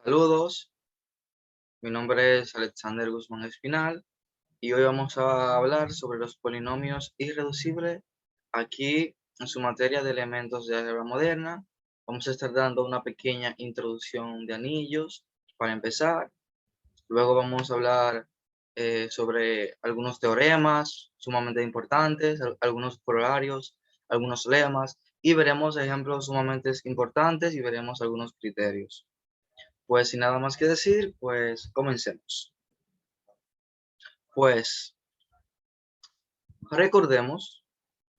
Saludos, mi nombre es Alexander Guzmán Espinal y hoy vamos a hablar sobre los polinomios irreducibles. Aquí, en su materia de elementos de álgebra moderna, vamos a estar dando una pequeña introducción de anillos para empezar. Luego vamos a hablar sobre algunos teoremas sumamente importantes, algunos corolarios, algunos lemas y veremos ejemplos sumamente importantes y veremos algunos criterios. Pues sin nada más que decir, pues comencemos. Pues recordemos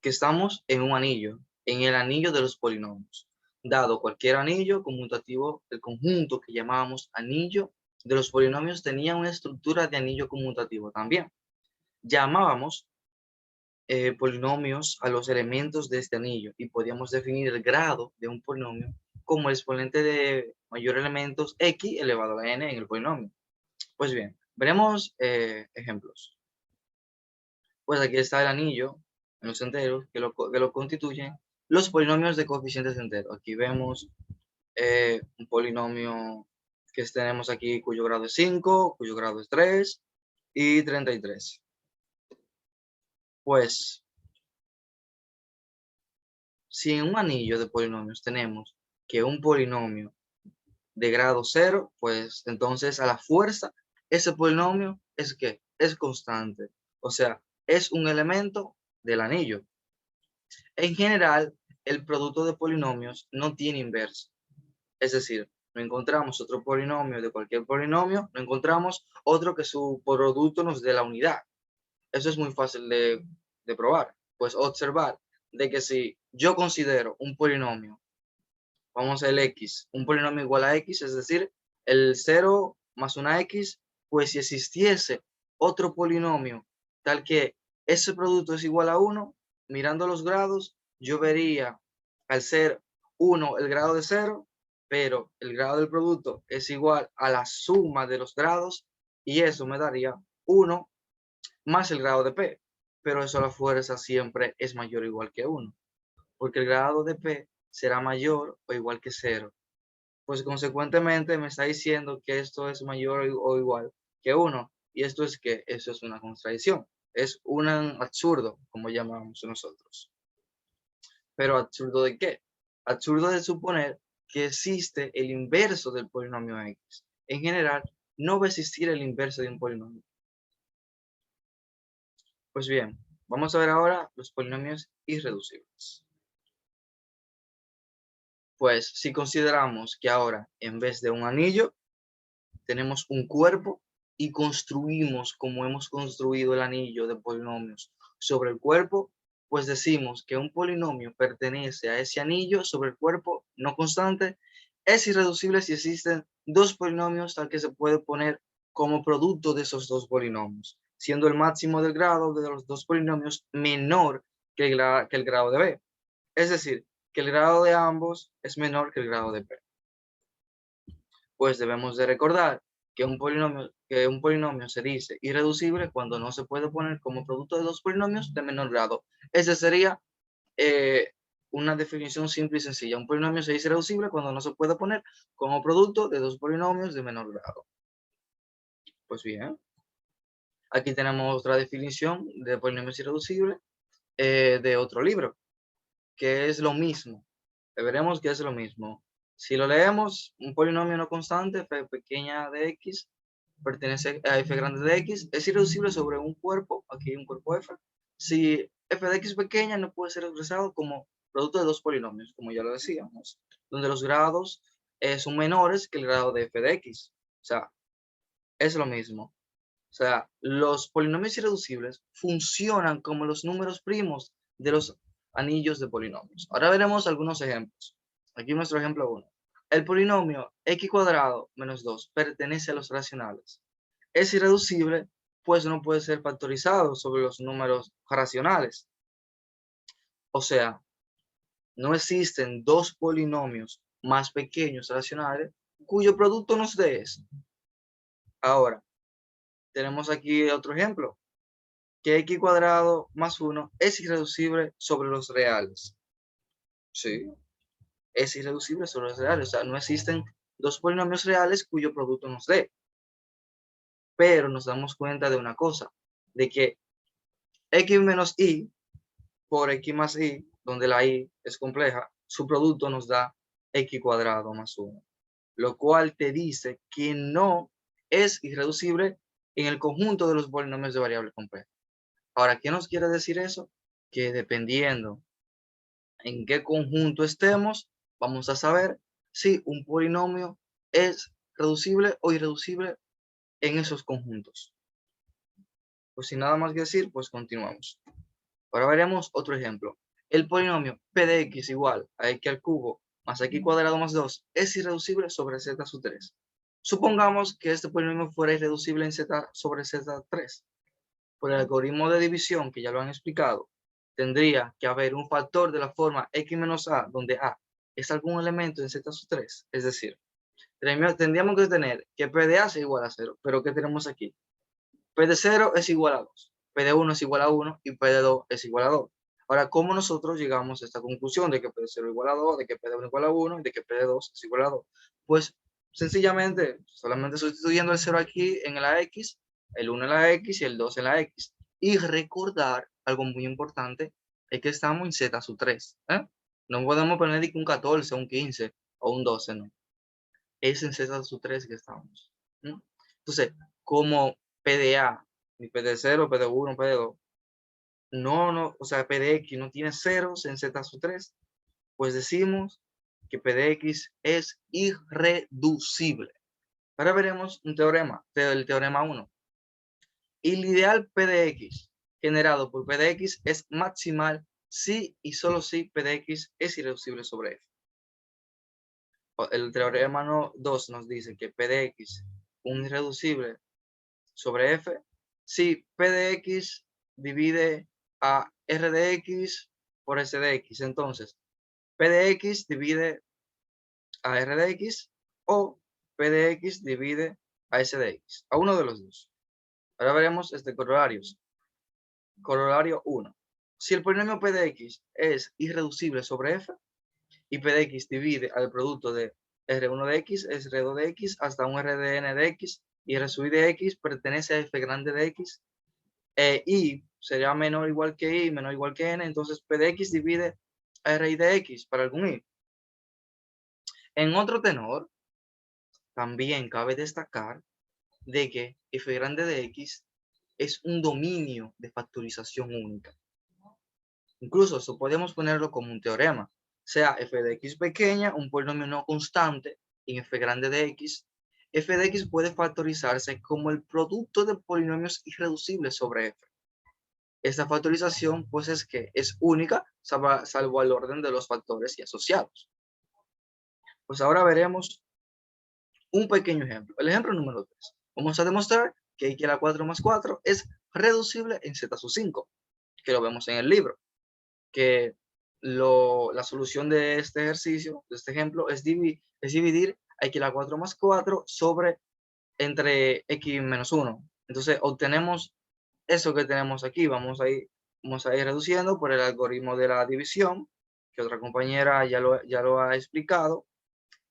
que estamos en un anillo, en el anillo de los polinomios. Dado cualquier anillo conmutativo, el conjunto que llamábamos anillo de los polinomios tenía una estructura de anillo conmutativo también. Llamábamos polinomios a los elementos de este anillo y podíamos definir el grado de un polinomio como el exponente de mayor elementos x elevado a n en el polinomio. Pues bien, veremos ejemplos. Pues aquí está el anillo en los enteros que lo constituyen los polinomios de coeficientes enteros. Aquí vemos un polinomio que tenemos aquí cuyo grado es 5, cuyo grado es 3 y 33. Pues, si en un anillo de polinomios tenemos que un polinomio de grado 0, pues entonces a la fuerza ese polinomio es que es constante. O sea, es un elemento del anillo. En general, el producto de polinomios no tiene inverso. Es decir, no encontramos otro polinomio de cualquier polinomio, no encontramos otro que su producto nos dé la unidad. Eso es muy fácil de probar. Pues observar de que si yo considero un polinomio, vamos a el x, un polinomio igual a x, es decir, el 0 más una x, pues si existiese otro polinomio tal que ese producto es igual a 1, mirando los grados, yo vería al ser 1 el grado de 0, pero el grado del producto es igual a la suma de los grados y eso me daría 1 más el grado de p, pero eso a la fuerza siempre es mayor o igual que 1, porque el grado de p será mayor o igual que 0. Pues consecuentemente me está diciendo que esto es mayor o igual que 1. Y esto es que eso es una contradicción. Es un absurdo, como llamamos nosotros. ¿Pero absurdo de qué? Absurdo de suponer que existe el inverso del polinomio x. En general, no va a existir el inverso de un polinomio. Pues bien, vamos a ver ahora los polinomios irreducibles. Pues si consideramos que ahora, en vez de un anillo, tenemos un cuerpo y construimos como hemos construido el anillo de polinomios sobre el cuerpo, pues decimos que un polinomio pertenece a ese anillo sobre el cuerpo no constante, es irreducible si existen dos polinomios tal que se puede poner como producto de esos dos polinomios, siendo el máximo del grado de los dos polinomios menor que el grado de b. Es decir, que el grado de ambos es menor que el grado de p. Pues debemos de recordar que un polinomio se dice irreducible cuando no se puede poner como producto de dos polinomios de menor grado. Esa sería una definición simple y sencilla. Un polinomio se dice irreducible cuando no se puede poner como producto de dos polinomios de menor grado. Pues bien, aquí tenemos otra definición de polinomios irreducibles de otro libro, que es lo mismo. Veremos que es lo mismo. Si lo leemos, un polinomio no constante, f pequeña de x, pertenece a f grande de x, es irreducible sobre un cuerpo, aquí hay un cuerpo f, si f de x pequeña no puede ser expresado como producto de dos polinomios, como ya lo decíamos, donde los grados son menores que el grado de f de x. O sea, es lo mismo. O sea, los polinomios irreducibles funcionan como los números primos de los anillos de polinomios. Ahora veremos algunos ejemplos. Aquí nuestro ejemplo 1. El polinomio x cuadrado menos 2 pertenece a los racionales. Es irreducible, pues no puede ser factorizado sobre los números racionales. O sea, no existen dos polinomios más pequeños racionales cuyo producto nos dé eso. Ahora, tenemos aquí otro ejemplo, que x cuadrado más 1 es irreducible sobre los reales. Sí, es irreducible sobre los reales. O sea, no existen dos polinomios reales cuyo producto nos dé. Pero nos damos cuenta de una cosa, de que x menos y por x más y, donde la y es compleja, su producto nos da x cuadrado más 1, lo cual te dice que no es irreducible en el conjunto de los polinomios de variable compleja. Ahora, ¿qué nos quiere decir eso? Que dependiendo en qué conjunto estemos, vamos a saber si un polinomio es reducible o irreducible en esos conjuntos. Pues sin nada más que decir, pues continuamos. Ahora veremos otro ejemplo. El polinomio p de x igual a x al cubo más x cuadrado más 2 es irreducible sobre z sub 3. Supongamos que este polinomio fuera irreducible en z sobre z3. Por el algoritmo de división, que ya lo han explicado, tendría que haber un factor de la forma x menos a, donde a es algún elemento en z sub 3. Es decir, tendríamos que tener que p de a sea igual a 0. Pero ¿qué tenemos aquí? P de 0 es igual a 2, P de 1 es igual a 1 y P de 2 es igual a 2. Ahora, ¿cómo nosotros llegamos a esta conclusión de que P de 0 es igual a 2, de que P de 1 es igual a 1 y de que P de 2 es igual a 2? Pues sencillamente, solamente sustituyendo el 0 aquí en la X, el 1 en la X y el 2 en la X. Y recordar algo muy importante, es que estamos en Z sub 3. No podemos poner un 14, un 15 o un 12, no. Es en Z sub 3 que estamos. Entonces, como PDA, ni PD0, PD1, PD2, no, o sea, PDX no tiene ceros en Z sub 3, pues decimos que PDX es irreducible. Ahora veremos un teorema, el teorema 1. El ideal PDX generado por PDX es maximal si y solo si PDX es irreducible sobre F. El teorema 2 nos dice que PDX un irreducible sobre F si P de X divide a R de X por S de X. Entonces, P de X divide a R de X o P de X divide a S de X. A uno de los dos. Ahora veremos corolarios. Corolario 1. Si el polinomio P de X es irreducible sobre F y P de X divide al producto de R1 de X, es R2 de X hasta un R de N de X y R sub I de X pertenece a F grande de X, y sería menor o igual que y, menor o igual que n, entonces P de x divide a r de x para algún y. En otro tenor, también cabe destacar de que f grande de x es un dominio de factorización única. Incluso eso podemos ponerlo como un teorema. Sea f de x pequeña, un polinomio no constante en f grande de x, f de x puede factorizarse como el producto de polinomios irreducibles sobre f. Esta factorización, pues, es que es única, salvo al orden de los factores y asociados. Pues ahora veremos un pequeño ejemplo. El ejemplo número 3. Vamos a demostrar que x a la 4 más 4 es reducible en z sub 5, que lo vemos en el libro. Que la solución de este ejercicio, de este ejemplo, es dividir a x a la 4 más 4 sobre entre x menos 1. Entonces obtenemos eso que tenemos aquí. Vamos a ir reduciendo por el algoritmo de la división, que otra compañera ya lo ha explicado.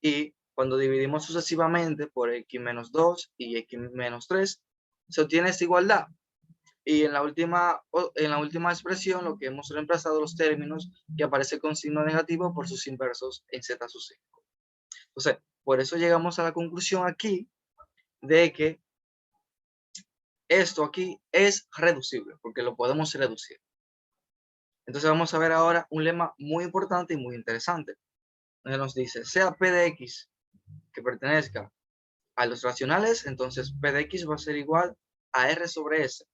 Y cuando dividimos sucesivamente por x menos 2 y x menos 3, se obtiene esta igualdad. Y en la última expresión, lo que hemos reemplazado los términos que aparece con signo negativo por sus inversos en z sub 5. Entonces, por eso llegamos a la conclusión aquí de que esto aquí es reducible, porque lo podemos reducir. Entonces vamos a ver ahora un lema muy importante y muy interesante. Donde nos dice, sea P de X que pertenezca a los racionales, entonces P de X va a ser igual a R sobre S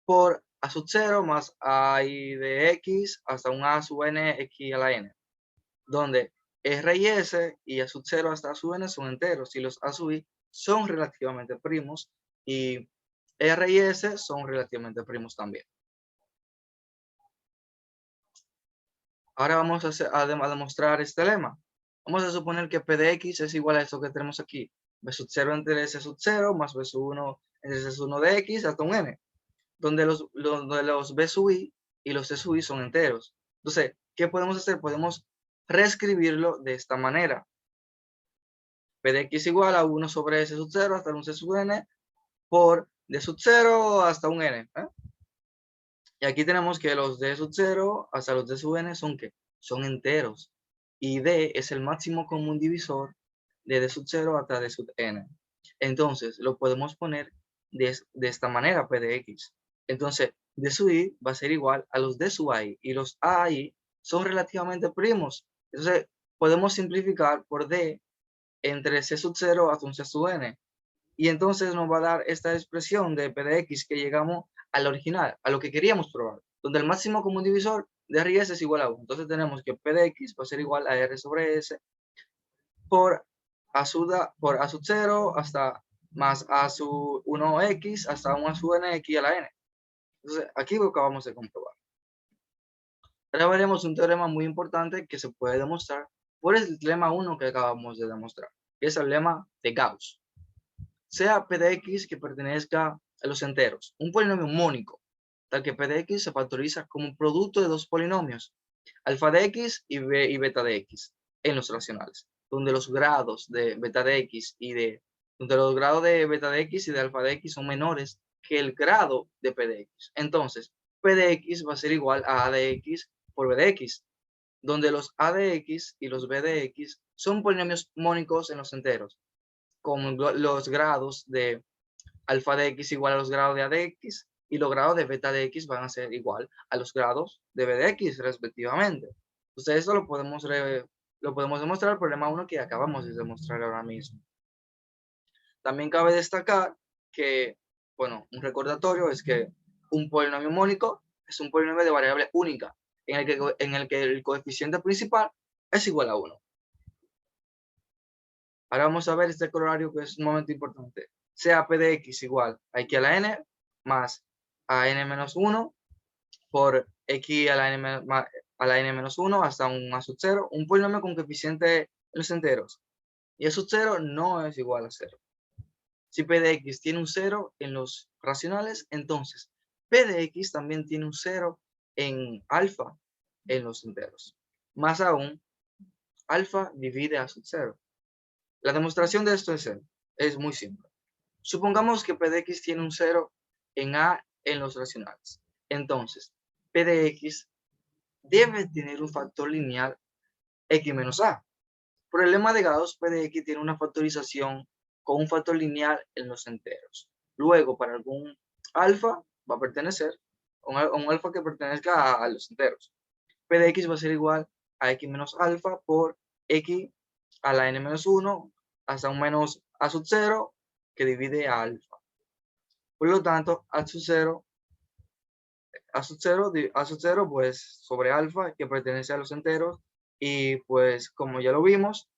por A sub 0 más A I de X hasta un A sub N X a la N, donde R y S y A sub 0 hasta A sub N son enteros y los A sub I son relativamente primos y R y S son relativamente primos también. Ahora vamos a demostrar este lema. Vamos a suponer que P de X es igual a esto que tenemos aquí. B sub 0 entre S sub 0 más B sub 1 entre S sub 1 de X hasta un N. Donde los B sub I y los C sub I son enteros. Entonces, ¿qué podemos hacer? Podemos reescribirlo de esta manera. P de X igual a 1 sobre S sub 0 hasta un C sub N por D sub 0 hasta un N. Y aquí tenemos que los D sub 0 hasta los D sub N son ¿qué? Son enteros. Y D es el máximo común divisor de D sub 0 hasta D sub N. Entonces, lo podemos poner de esta manera, P de X. Entonces, D sub I va a ser igual a los D sub I. Y los AI son relativamente primos. Entonces, podemos simplificar por D entre C sub 0 hasta un C sub N. Y entonces nos va a dar esta expresión de P de X que llegamos al original, a lo que queríamos probar, donde el máximo común divisor de R y S es igual a 1. Entonces tenemos que P de X va a ser igual a R sobre S por A sub 0 hasta más A sub 1X hasta un A sub NX a la N. Entonces aquí lo acabamos de comprobar. Ahora veremos un teorema muy importante que se puede demostrar por el lema 1 que acabamos de demostrar, que es el lema de Gauss. Sea P de X que pertenezca a los enteros, un polinomio mónico, tal que P de X se factoriza como un producto de dos polinomios, alfa de X y beta de X, en los racionales, donde los grados de beta de X y de beta de X y de alfa de X son menores que el grado de P de X. Entonces, P de X va a ser igual a de X por B de X, donde los A de X y los B de X son polinomios mónicos en los enteros, como los grados de alfa de X igual a los grados de A de X y los grados de beta de X van a ser igual a los grados de B de X respectivamente. Entonces esto lo podemos demostrar por el problema 1 que acabamos de demostrar ahora mismo. También cabe destacar que, bueno, un recordatorio es que un polinomio mónico es un polinomio de variable única en el que el coeficiente principal es igual a 1. Ahora vamos a ver este corolario que es un momento importante. Sea P de X igual a X a la N más a N menos 1 por X a la N menos 1 hasta un A sub 0, un polinomio con coeficiente en los enteros. Y A sub 0 no es igual a 0. Si P de X tiene un 0 en los racionales, entonces P de X también tiene un 0 en alfa en los enteros. Más aún, alfa divide A sub 0. La demostración de esto es muy simple. Supongamos que P de X tiene un 0 en A en los racionales. Entonces, P de X debe tener un factor lineal X menos A. Por el lema de Gauss, P de X tiene una factorización con un factor lineal en los enteros. Luego, para algún alfa, va a pertenecer, un alfa que pertenezca a los enteros. P de X va a ser igual a X menos alfa por X a la N menos 1 hasta un menos A sub 0 que divide a alfa. Por lo tanto, A sub 0 pues sobre alfa que pertenece a los enteros y pues como ya lo vimos,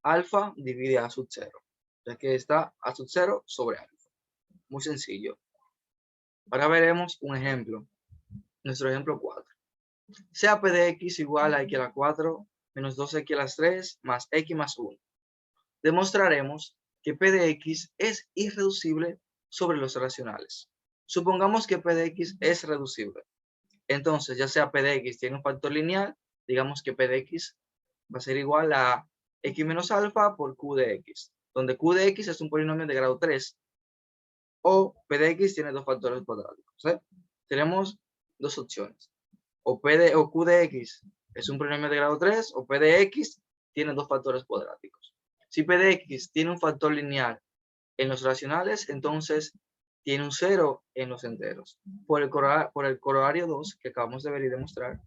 alfa divide A sub 0, ya que está A sub 0 sobre alfa. Muy sencillo. Ahora veremos un ejemplo. Nuestro ejemplo 4. Sea P de X igual a X a la 4 menos 2X a las 3 más X más 1. Demostraremos que P de X es irreducible sobre los racionales. Supongamos que P de X es reducible. Entonces, ya sea P de X tiene un factor lineal, digamos que P de X va a ser igual a X menos alfa por Q de X, donde Q de X es un polinomio de grado 3, o P de X tiene dos factores cuadráticos. Tenemos dos opciones. O Q de X es un polinomio de grado 3, o P de X tiene dos factores cuadráticos. Si P de X tiene un factor lineal en los racionales, entonces tiene un 0 en los enteros. Por el corolario 2 que acabamos de ver y demostrar,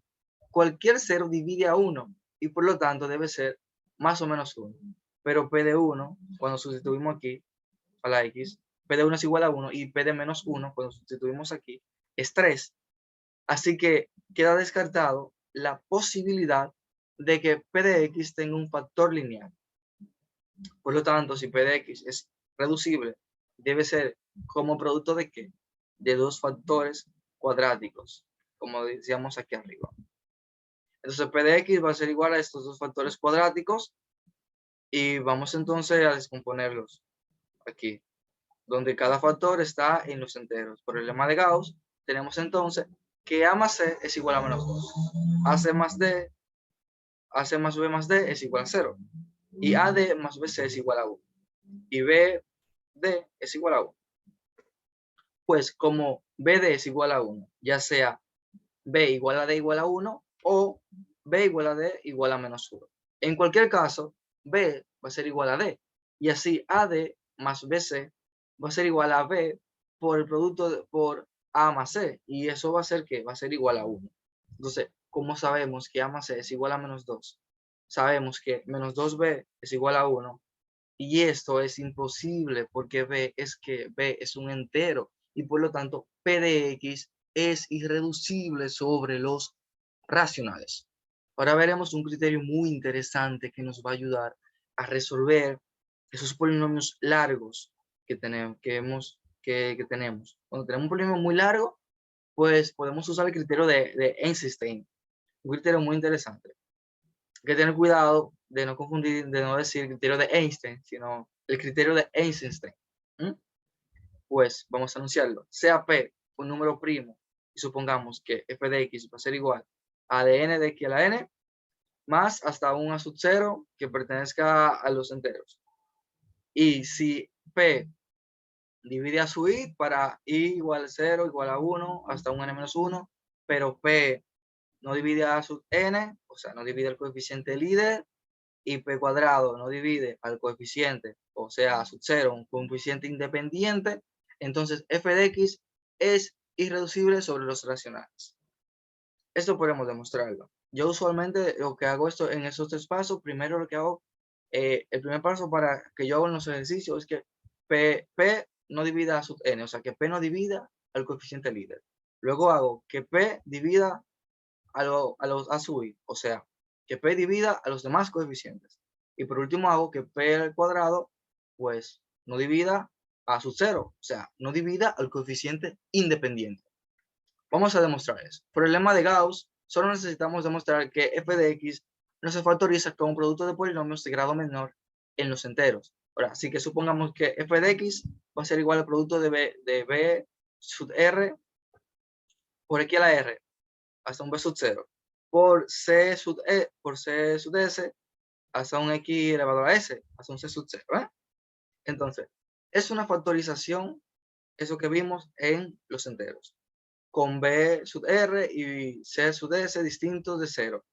cualquier 0 divide a 1 y por lo tanto debe ser más o menos 1. Pero P de 1, cuando sustituimos aquí a la X, P de 1 es igual a 1 y P de menos 1, cuando sustituimos aquí, es 3. Así que queda descartado la posibilidad de que P de X tenga un factor lineal. Por lo tanto, si P de X es reducible, debe ser como producto de ¿qué? De dos factores cuadráticos, como decíamos aquí arriba. Entonces P de X va a ser igual a estos dos factores cuadráticos y vamos entonces a descomponerlos aquí, donde cada factor está en los enteros. Por el lema de Gauss, tenemos entonces que A más C es igual a menos 2. AC más B más D es igual a 0. Y AD más BC es igual a 1. Y BD es igual a 1. Pues como BD es igual a 1, ya sea B igual a D igual a 1 o B igual a D igual a menos 1. En cualquier caso, B va a ser igual a D. Y así AD más BC va a ser igual a B por el producto por A más C. Y eso va a ser que va a ser igual a 1. Entonces, ¿cómo sabemos que A más C es igual a menos 2? Sabemos que menos 2B es igual a 1. Y esto es imposible porque B es un entero y por lo tanto P de X es irreducible sobre los racionales. Ahora veremos un criterio muy interesante que nos va a ayudar a resolver esos polinomios largos que tenemos. Cuando tenemos un polinomio muy largo, pues podemos usar el criterio de Einstein, un criterio muy interesante. Hay que tener cuidado de no confundir, de no decir el criterio de Einstein, sino el criterio de Einstein. Pues vamos a anunciarlo. Sea P un número primo y supongamos que f de x va a ser igual a de n de x a la n más hasta un a sub 0 que pertenezca a los enteros. Y si P divide a su i para i igual a 0, igual a 1, hasta un n menos 1, pero P no divide a sub n, o sea, no divide el coeficiente líder, y p cuadrado no divide al coeficiente, o sea, a sub 0, un coeficiente independiente, entonces f de x es irreducible sobre los racionales. Esto podemos demostrarlo. Yo usualmente lo que hago esto en esos tres pasos, primero lo que hago, el primer paso para que yo hago en los ejercicios es que P no divida a sub n, o sea, que P no divida al coeficiente líder. Luego hago que P divida a sub i, o sea, que P divida a los demás coeficientes. Y por último hago que P al cuadrado, pues, no divida a sub 0, o sea, no divida al coeficiente independiente. Vamos a demostrar eso. Por el lema de Gauss, solo necesitamos demostrar que f de x no se factoriza como producto de polinomios de grado menor en los enteros. Ahora, así que supongamos que f de x va a ser igual al producto de b sub r por x a la r hasta un b sub 0 por c sub s hasta un x elevado a s hasta un c sub 0. Entonces, es una factorización, eso que vimos en los enteros, con b sub r y c sub s distintos de 0,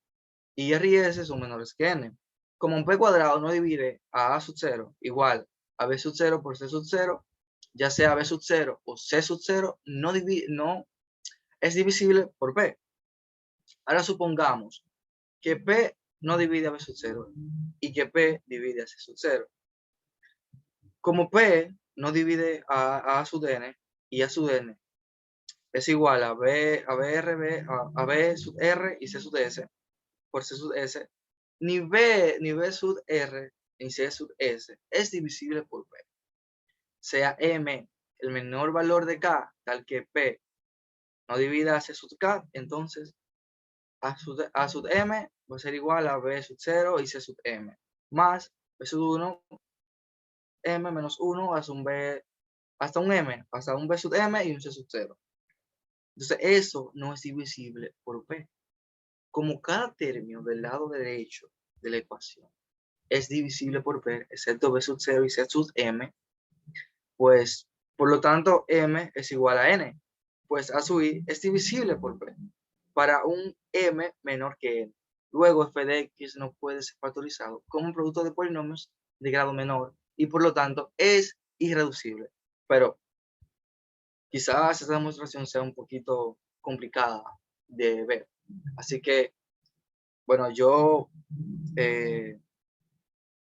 y r y s son menores que n. Como un p cuadrado no divide a sub 0 igual a b sub 0 por c sub 0, ya sea b sub 0 o c sub 0, no es divisible por p. Ahora supongamos que P no divide a B sub 0 y que P divide a C sub 0. Como P no divide a sub n y a sub n es igual a B sub R y C sub S por C sub S, ni B sub R ni C sub S es divisible por P. Sea M el menor valor de K, tal que P no divida a C sub K, entonces A sub M va a ser igual a B sub 0 y C sub M, más B sub 1, M menos 1 hasta un B, hasta un M, hasta un B sub M y un C sub 0. Entonces, eso no es divisible por P. Como cada término del lado derecho de la ecuación es divisible por P, excepto B sub 0 y C sub M, pues, por lo tanto, M es igual a N. Pues A sub I es divisible por P para un M menor que N. Luego, f de x no puede ser factorizado como un producto de polinomios de grado menor y por lo tanto es irreducible. Pero quizás esta demostración sea un poquito complicada de ver. Así que, bueno, yo en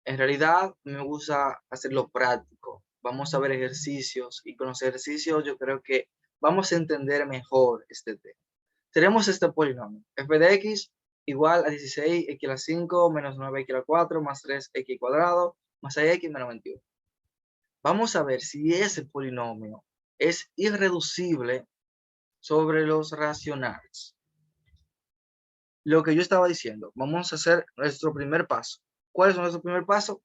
realidad me gusta hacerlo práctico. Vamos a ver ejercicios y con los ejercicios yo creo que vamos a entender mejor este tema. Tenemos este polinomio, f de x igual a 16x a la 5 menos 9x a la 4 más 3x cuadrado más 6x menos 21. Vamos a ver si ese polinomio es irreducible sobre los racionales. Lo que yo estaba diciendo, vamos a hacer nuestro primer paso. ¿Cuál es nuestro primer paso?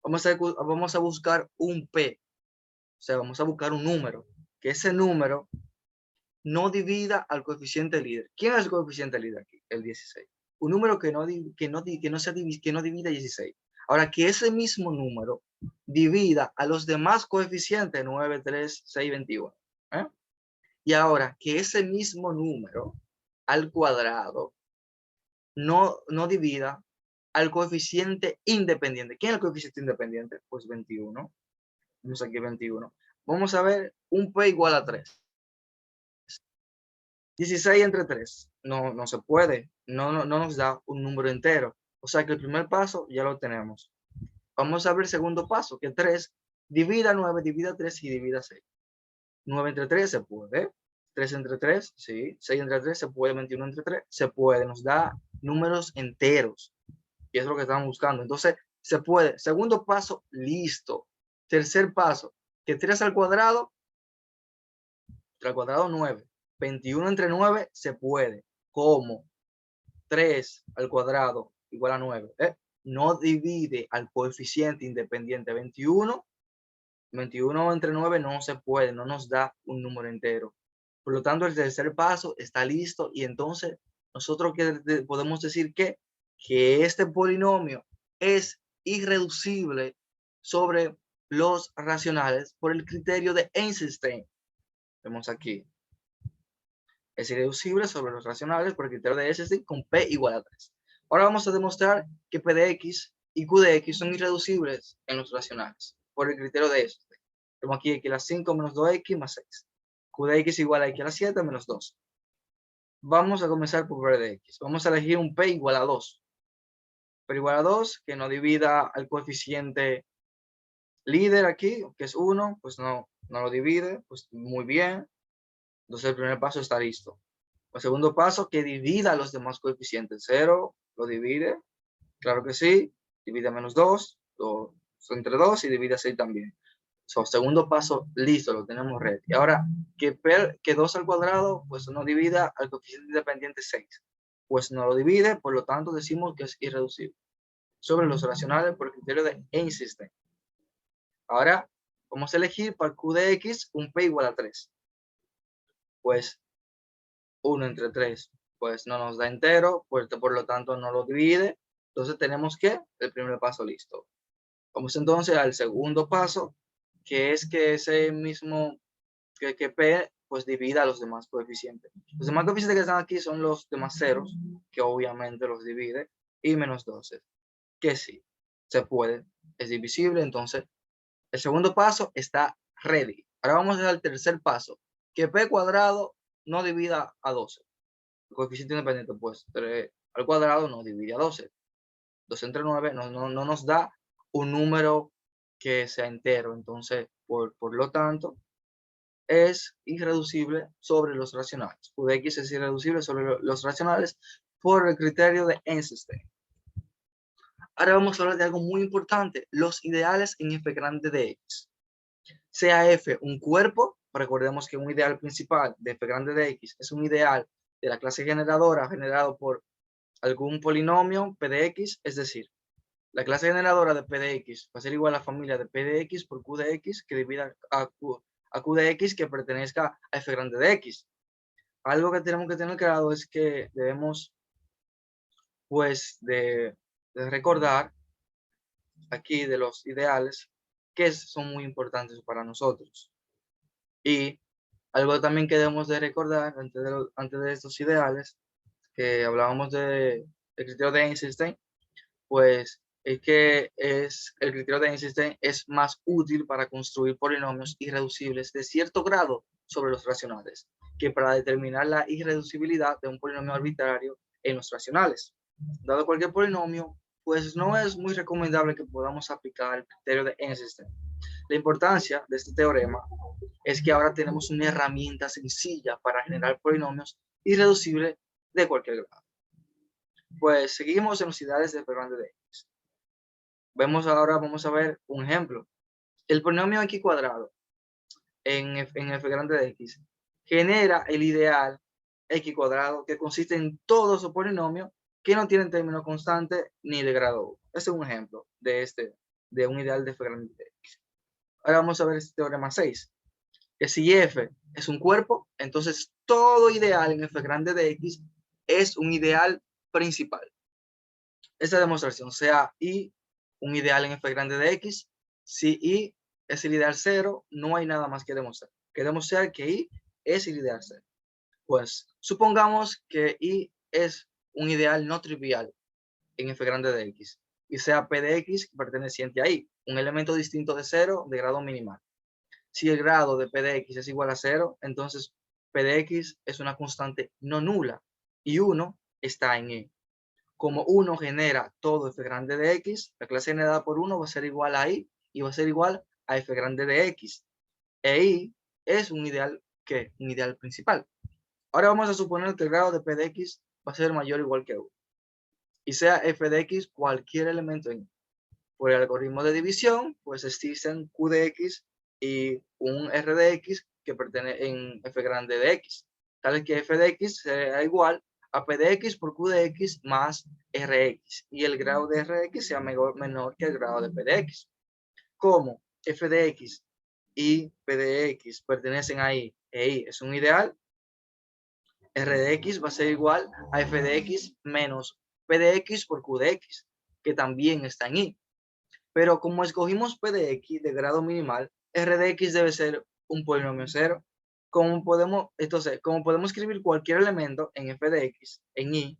Vamos a buscar un P, o sea, vamos a buscar un número, que ese número no divida al coeficiente líder. ¿Quién es el coeficiente líder aquí? El 16. Un número que no divida 16. Ahora, que ese mismo número divida a los demás coeficientes 9, 3, 6, 21. ¿eh? Y ahora, que ese mismo número al cuadrado no divida al coeficiente independiente. ¿Quién es el coeficiente independiente? Pues 21. Vamos aquí 21. Vamos a ver un P igual a 3. 16 entre 3. No se puede. No nos da un número entero. O sea que el primer paso ya lo tenemos. Vamos a ver el segundo paso, que 3 divida 9, divida 3 y divida 6. 9 entre 3 se puede. 3 entre 3, sí. 6 entre 3 se puede. 21 entre 3 se puede. Nos da números enteros. Y es lo que estamos buscando. Entonces, se puede. Segundo paso, listo. Tercer paso, que 3 al cuadrado 9. 21 entre 9 se puede. ¿Cómo? 3 al cuadrado igual a 9. No divide al coeficiente independiente 21. 21 entre 9 no se puede, no nos da un número entero. Por lo tanto, el tercer paso está listo y entonces nosotros podemos decir que este polinomio es irreducible sobre los racionales por el criterio de Eisenstein. Vemos aquí. Es irreducible sobre los racionales por el criterio de Eisenstein con P igual a 3. Ahora vamos a demostrar que P de X y Q de X son irreducibles en los racionales por el criterio de Eisenstein. Tenemos aquí X a la 5 menos 2X más 6. Q de X igual a X a la 7 menos 2. Vamos a comenzar por P de X. Vamos a elegir un P igual a 2. P igual a 2 que no divida al coeficiente líder aquí, que es 1, pues no lo divide, pues muy bien. Entonces el primer paso está listo. El segundo paso, que divida los demás coeficientes. 0 lo divide, claro que sí. Divide menos 2, entre 2 y divide 6 también. Segundo paso, listo, lo tenemos ready. Y ahora, que 2 al cuadrado, pues no divida al coeficiente independiente 6. Pues no lo divide, por lo tanto decimos que es irreducible. Sobre los racionales por el criterio de Eisenstein. Ahora, vamos a elegir para Q de X un P igual a 3. Pues 1 entre 3, pues no nos da entero, pues por lo tanto no lo divide. Entonces tenemos que el primer paso listo. Vamos entonces al segundo paso, que es que ese mismo, que P pues divida a los demás coeficientes. Los demás coeficientes que están aquí son los demás ceros, que obviamente los divide, y menos 12, que sí, se puede, es divisible. Entonces el segundo paso está ready. Ahora vamos al tercer paso, que P cuadrado no divida a 12. El coeficiente independiente, pues 3 al cuadrado nos divide a 12. 12 entre 9 no nos da un número que sea entero. Entonces, por lo tanto, es irreducible sobre los racionales. Q de X es irreducible sobre los racionales por el criterio de Eisenstein. Ahora vamos a hablar de algo muy importante, los ideales en f grande de X. Sea f un cuerpo, recordemos que un ideal principal de f grande de X es un ideal de la clase generadora generado por algún polinomio P de X, es decir, la clase generadora de P de X va a ser igual a la familia de P de X por Q de X que divida a Q de X que pertenezca a f grande de X. Algo que tenemos que tener claro es que debemos, pues, de recordar aquí de los ideales que son muy importantes para nosotros. Y algo también que debemos de recordar antes de estos ideales, que hablábamos del criterio de Eisenstein, pues es que el criterio de Eisenstein es más útil para construir polinomios irreducibles de cierto grado sobre los racionales que para determinar la irreducibilidad de un polinomio arbitrario en los racionales. Dado cualquier polinomio, pues no es muy recomendable que podamos aplicar el criterio de Eisenstein. La importancia de este teorema es que ahora tenemos una herramienta sencilla para generar polinomios irreducibles de cualquier grado. Pues seguimos en los ideales de f grande de X. Vamos a ver un ejemplo. El polinomio x cuadrado en f grande de X genera el ideal x cuadrado que consiste en todos los polinomios que no tienen término constante ni de grado 1. Este es un ejemplo de un ideal de f grande de X. Ahora vamos a ver este teorema 6. Que si f es un cuerpo, entonces todo ideal en f grande de X es un ideal principal. Esta demostración sea I un ideal en f grande de x. Si y es el ideal 0, no hay nada más que demostrar. Que demostrar que y es el ideal 0. Pues supongamos que y es un ideal no trivial en f grande de x y sea p de x perteneciente a y, un elemento distinto de 0 de grado minimal. Si el grado de p de x es igual a 0, entonces p de x es una constante no nula y 1 está en y. Como 1 genera todo f grande de x, la clase generada por 1 va a ser igual a y va a ser igual a f grande de x. E y es un ideal, ¿qué? Un ideal principal. Ahora vamos a suponer que el grado de p de x va a ser mayor o igual que 1 y sea f de x cualquier elemento en y. Por el algoritmo de división, pues existen q de x y un r de x que pertenece en f grande de x, tal que f de x sea igual a p de x por q de x más rx y el grado de rx sea menor que el grado de p de x. Como f de x y p de x pertenecen a y e y es un ideal, r de x va a ser igual a f de x menos p de x por q de x, que también está en y. Pero como escogimos p de x de grado minimal, r de x debe ser un polinomio cero. Entonces, como podemos escribir cualquier elemento en f de x, en y,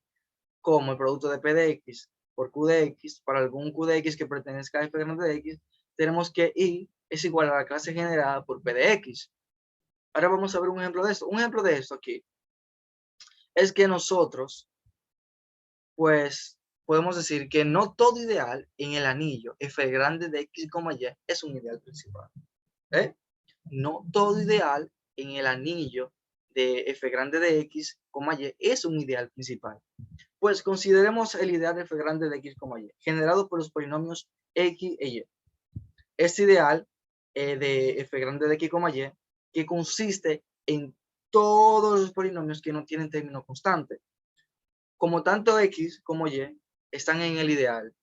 como el producto de p de x por q de x, para algún q de x que pertenezca a f grande de x, tenemos que y es igual a la clase generada por p de x. Ahora vamos a ver un ejemplo de esto. Un ejemplo de esto aquí es que nosotros, pues, podemos decir que no todo ideal en el anillo f grande de x, y es un ideal principal. No todo ideal en el anillo de f grande de x, y es un ideal principal. Pues consideremos el ideal de f grande de x, y, generado por los polinomios x e y. Este ideal de f grande de x, y, que consiste en todos los polinomios que no tienen término constante. Como tanto x como y están en el ideal,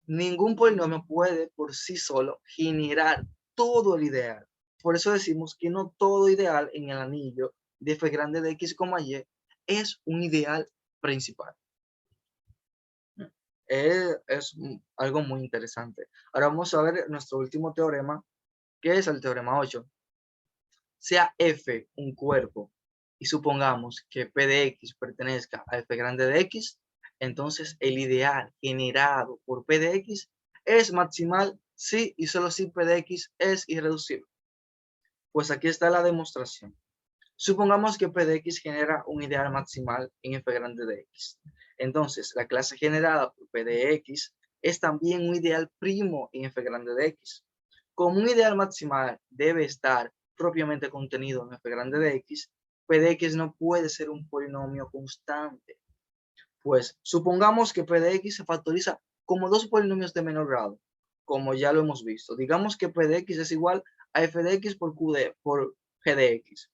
ningún polinomio puede por sí solo generar todo el ideal. Por eso decimos que no todo ideal en el anillo de f grande de x, y es un ideal principal. Es algo muy interesante. Ahora vamos a ver nuestro último teorema, que es el teorema 8. Sea f un cuerpo y supongamos que p de x pertenezca a f grande de x, entonces el ideal generado por p de x es maximal si y solo si p de x es irreducible. Pues aquí está la demostración. Supongamos que p de x genera un ideal maximal en f grande de x. Entonces, la clase generada por p de x es también un ideal primo en f grande de x. Como un ideal maximal debe estar propiamente contenido en f grande de x, p de x no puede ser un polinomio constante. Pues supongamos que p de x se factoriza como dos polinomios de menor grado, como ya lo hemos visto. Digamos que p de x es igual a f de x por g de x.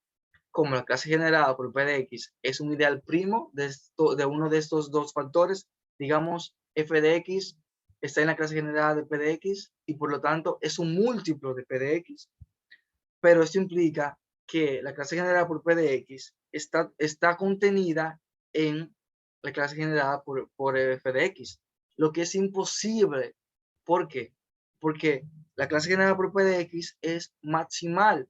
Como la clase generada por p de x es un ideal primo de uno de estos dos factores, digamos f de x está en la clase generada de p de x y por lo tanto es un múltiplo de p de x. Pero esto implica que la clase generada por p de x está contenida en la clase generada por f de x, lo que es imposible. ¿Por qué? Porque la clase generada por p de x es maximal.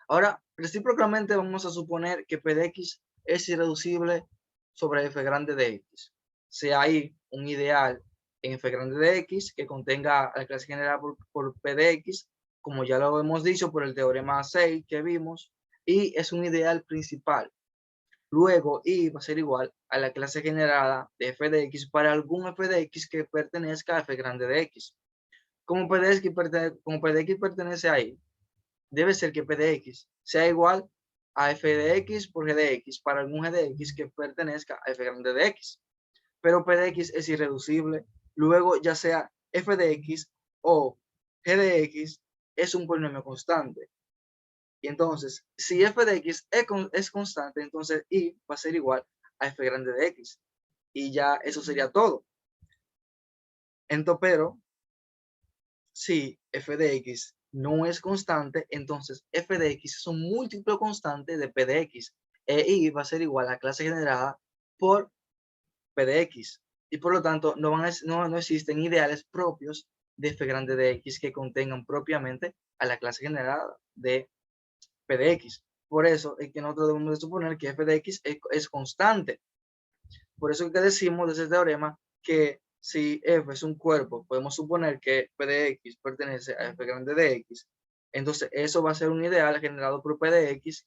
Ahora, recíprocamente vamos a suponer que p de x es irreducible sobre f grande de x. Sea ahí un ideal en f grande de x que contenga la clase generada por p de x, como ya lo hemos dicho por el teorema 6 que vimos, y es un ideal principal. Luego, y va a ser igual a la clase generada de f de x para algún f de x que pertenezca a f grande de x. Como p de x pertenece ahí, debe ser que p de x sea igual a f de x por g de x para algún g de x que pertenezca a f grande de x. Pero p de x es irreducible. Luego, ya sea f de x o g de x, es un polinomio constante. Y entonces, si f de x es constante, entonces y va a ser igual a f grande de x. Y ya eso sería todo. Entonces, pero si f de x no es constante, entonces f de x es un múltiplo constante de p de x. E y va a ser igual a la clase generada por p de x. y por lo tanto no existen ideales propios de f grande de x que contengan propiamente a la clase generada de f de x. Por eso es que nosotros debemos de suponer que f de x es constante. Por eso es que decimos de ese teorema que si f es un cuerpo, podemos suponer que f de x pertenece a f grande de x. Entonces eso va a ser un ideal generado por p de x,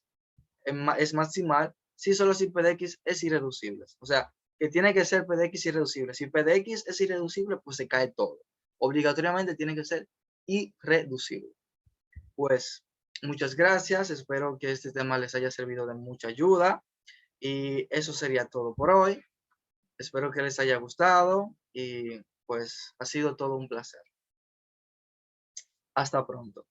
es maximal si solo si p de x es irreducible. O sea, que tiene que ser p de x irreducible. Si p de x es irreducible, pues se cae todo. Obligatoriamente tiene que ser irreducible. Pues muchas gracias. Espero que este tema les haya servido de mucha ayuda. Y eso sería todo por hoy. Espero que les haya gustado y pues ha sido todo un placer. Hasta pronto.